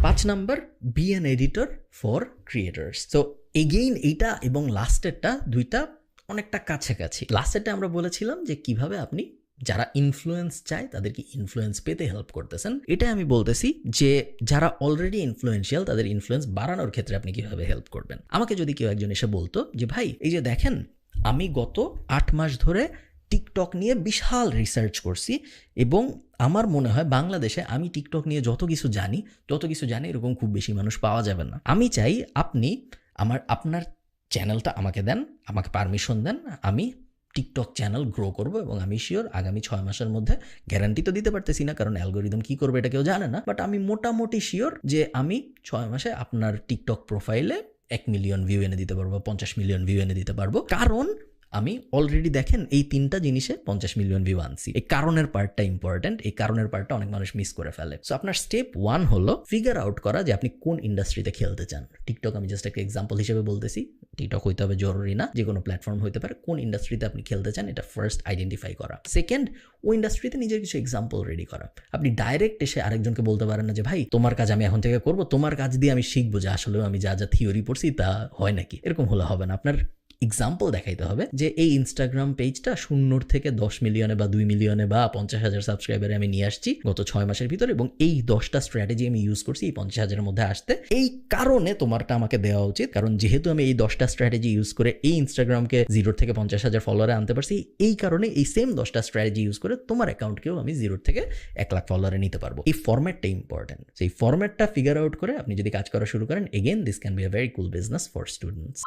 5 number, be an editor for creators. তো again এইটা এবং লাস্টেরটা দুইটা অনেকটা কাছাকাছি। লাস্টেরটা আমরা বলেছিলাম যে কিভাবে আপনি যারা ইনফ্লুয়েন্স চায় তাদেরকে ইনফ্লুয়েন্স পেতে হেল্প করতেছেন। এটা আমি বলতেছি যে যারা অলরেডি ইনফ্লুয়েন্সিয়াল তাদের ইনফ্লুয়েন্স বাড়ানোর ক্ষেত্রে আপনি কিভাবে হেল্প করবেন। আমাকে যদি কেউ একজন এসে বলতো যে ভাই এই যে দেখেন আমি গত 8 মাস ধরে টিকটক নিয়ে বিশাল রিসার্চ করছি এবং আমার মনে হয় বাংলাদেশে আমি টিকটক নিয়ে যত কিছু জানি এরকম খুব বেশি মানুষ পাওয়া যাবে না। আমি চাই আপনি আপনার চ্যানেলটা আমাকে দেন, আমাকে পারমিশন দেন, আমি টিকটক চ্যানেল গ্রো করব এবং আমি শিওর আগামী 6 মাসের মধ্যে, গ্যারান্টি তো দিতে পারতেছি না কারণ অ্যালগোরিদম কি করবে এটা কেউ জানে না, বাট আমি মোটামুটি শিওর যে আমি 6 মাসে আপনার টিকটক প্রোফাইলে 1 মিলিয়ন ভিউ এনে দিতে পারবো, 50 মিলিয়ন ভিউ এনে দিতে পারবো, কারণ আমি অলরেডি দেখেন এই 3টা জিনিসে 50 মিলিয়ন ভিউ আনছি। এই কারণের পার্টটা ইম্পর্টেন্ট, এই কারণের পার্টটা অনেক মানুষ মিস করে ফেলে। সো আপনার স্টেপ 1 হলো ফিগার আউট করা যে আপনি কোন ইন্ডাস্ট্রিতে খেলতে চান। টিকটক আমি জাস্ট একটা এক্সাম্পল হিসেবে বলতেছি, টিকটক হইতে হবে জরুরি না, যে কোনো প্ল্যাটফর্ম হইতে পারে। কোন ইন্ডাস্ট্রিতে আপনি খেলতে চান এটা ফার্স্ট আইডেন্টিফাই করা। সেকেন্ড, ওই ইন্ডাস্ট্রিতে নিজের কিছু এক্সাম্পল রেডি করা। আপনি ডাইরেক্ট এসে আরেকজনকে বলতে পারেন না যে ভাই তোমার কাজ আমি এখন থেকে করবো, তোমার কাজ দিয়ে আমি শিখবো যে আসলে আমি যা যা থিওরি পড়ছি তা হয় নাকি। এরকম হলে হবে না। আপনার এক্সাম্পল দেখাইতে হবে যে এই ইনস্টাগ্রাম পেজটা 0 থেকে 10 মিলিয়নে বা 2 মিলিয়নে বা 50,000 সাবস্ক্রাইবারে আমি নিয়ে আসছি গত 6 মাসের ভিতরে, এবং এই 10টা স্ট্র্যাটেজি আমি ইউজ করছি এই 50,000-এর মধ্যে আসতে। এই কারণে তোমারটা আমাকে দেওয়া উচিত, কারণ যেহেতু আমি এই 10টা স্ট্র্যাটেজি ইউজ করে এই ইনস্টাগ্রামকে 0 থেকে 50,000 ফলোয়ারে আনতে পারছি, এই কারণে এই সেম 10টা স্ট্র্যাটেজি ইউজ করে তোমার অ্যাকাউন্টকেও আমি 0 থেকে 1 লাখ ফলোয়ারে নিতে পারবো। এই ফরম্যাটটা ইম্পর্টেন্ট। সেই ফরম্যাটটা ফিগার আউট করে আপনি যদি কাজ করা শুরু করেন, again this can be a very cool business for students.